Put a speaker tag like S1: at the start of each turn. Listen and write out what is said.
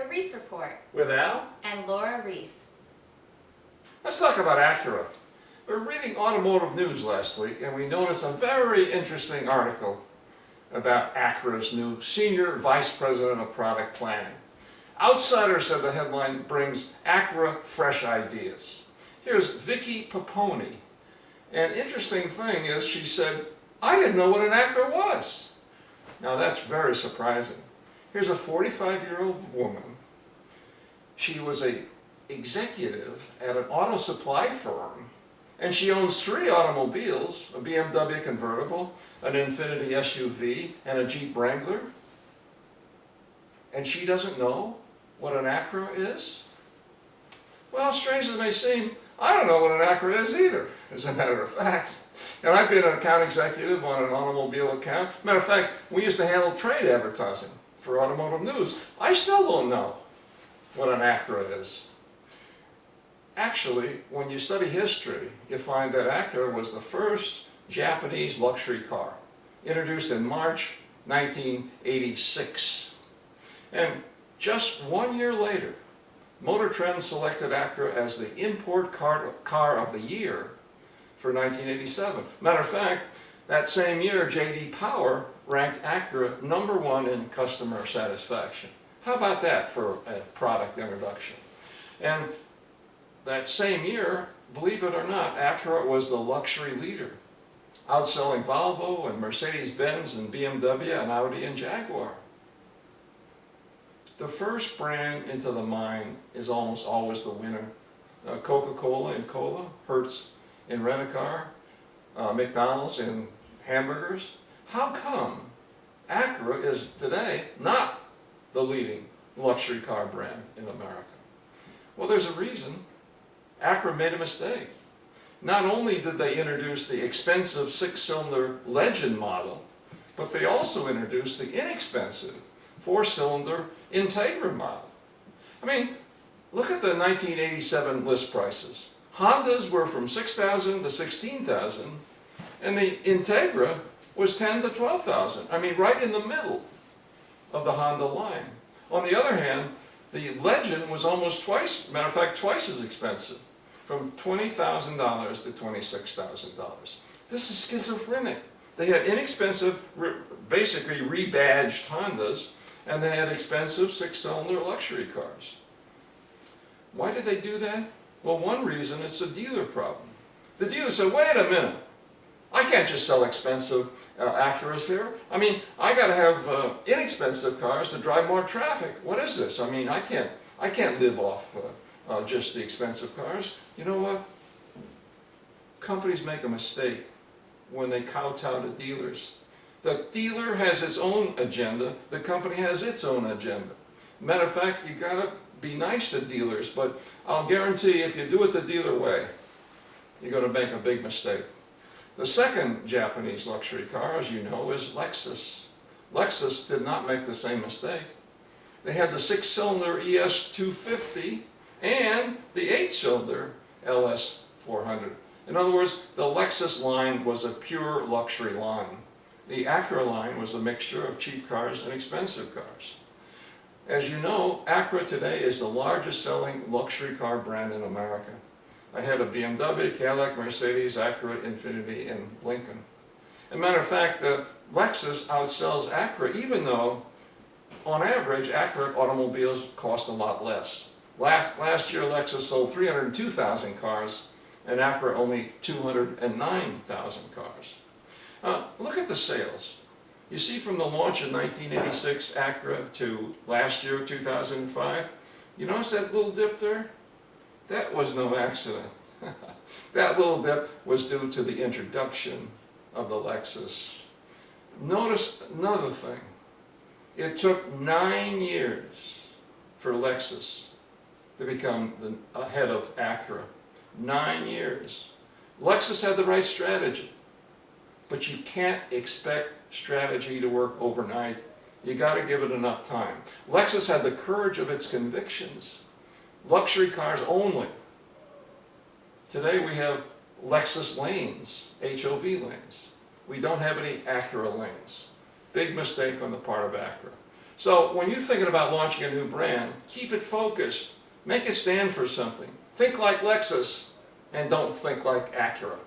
S1: The Ries Report
S2: with Al.
S1: and Laura Ries.
S2: Let's talk about Acura. We were reading automotive news last week and we noticed a very interesting article about Acura's new Senior Vice President of Product Planning. Outsider said the headline brings Acura fresh ideas. Here's Vicky Paponi. An interesting thing is she said, I didn't know what an Acura was. Now that's very surprising. Here's a 45-year-old woman. She was an executive at an auto supply firm, and she owns 3 automobiles, a BMW convertible, an Infiniti SUV, and a Jeep Wrangler. And she doesn't know what an Acura is? Well, strange as it may seem, I don't know what an Acura is either, as a matter of fact. And I've been an account executive on an automobile account. Matter of fact, we used to handle trade advertising for automotive news. I still don't know what an Acura is. Actually, when you study history, you find that Acura was the first Japanese luxury car, introduced in March 1986. And just 1 year later, Motor Trend selected Acura as the import car of the year for 1987. Matter of fact, that same year, J.D. Power ranked Acura #1 in customer satisfaction. How about that for a product introduction? And that same year, believe it or not, Acura was the luxury leader, outselling Volvo and Mercedes-Benz and BMW and Audi and Jaguar. The first brand into the mind is almost always the winner. Coca-Cola in cola, Hertz in rent-a-car, McDonald's in hamburgers. How come Acura is today not the leading luxury car brand in America? Well, there's a reason. Acura made a mistake. Not only did they introduce the expensive 6-cylinder Legend model, but they also introduced the inexpensive 4-cylinder Integra model. I mean, look at the 1987 list prices. Hondas were from $6,000 to $16,000, and the Integra was $10,000 to $12,000. I mean, right in the middle of the Honda line. On the other hand, the Legend was almost twice, matter of fact, twice as expensive, from $20,000 to $26,000. This is schizophrenic. They had inexpensive, basically rebadged Hondas, and they had expensive 6-cylinder luxury cars. Why did they do that? Well, one reason, it's a dealer problem. The dealer said, wait a minute, I can't just sell expensive Acuras here. I mean, I got to have inexpensive cars to drive more traffic. What is this? I mean, I can't live off just the expensive cars. You know what? Companies make a mistake when they kowtow to dealers. The dealer has his own agenda. The company has its own agenda. Matter of fact, you got to be nice to dealers, but I'll guarantee if you do it the dealer way, you're going to make a big mistake. The second Japanese luxury car, as you know, is Lexus. Lexus did not make the same mistake. They had the 6-cylinder ES250 and the 8-cylinder LS400. In other words, the Lexus line was a pure luxury line. The Acura line was a mixture of cheap cars and expensive cars. As you know, Acura today is the largest selling luxury car brand in America, ahead of BMW, Cadillac, Mercedes, Acura, Infiniti, and Lincoln. As a matter of fact, Lexus outsells Acura, even though, on average, Acura automobiles cost a lot less. Last year, Lexus sold 302,000 cars, and Acura only 209,000 cars. Look at the sales. You see, from the launch in 1986 Acura to last year, 2005, you notice that little dip there? That was no accident. That little dip was due to the introduction of the Lexus. Notice another thing. It took 9 years for Lexus to become the head of Acura. 9 years. Lexus had the right strategy, but you can't expect strategy to work overnight. You got to give it enough time. Lexus had the courage of its convictions. Luxury cars only. Today we have Lexus lanes, HOV lanes. We don't have any Acura lanes. Big mistake on the part of Acura. So when you're thinking about launching a new brand, keep it focused. Make it stand for something. Think like Lexus and don't think like Acura.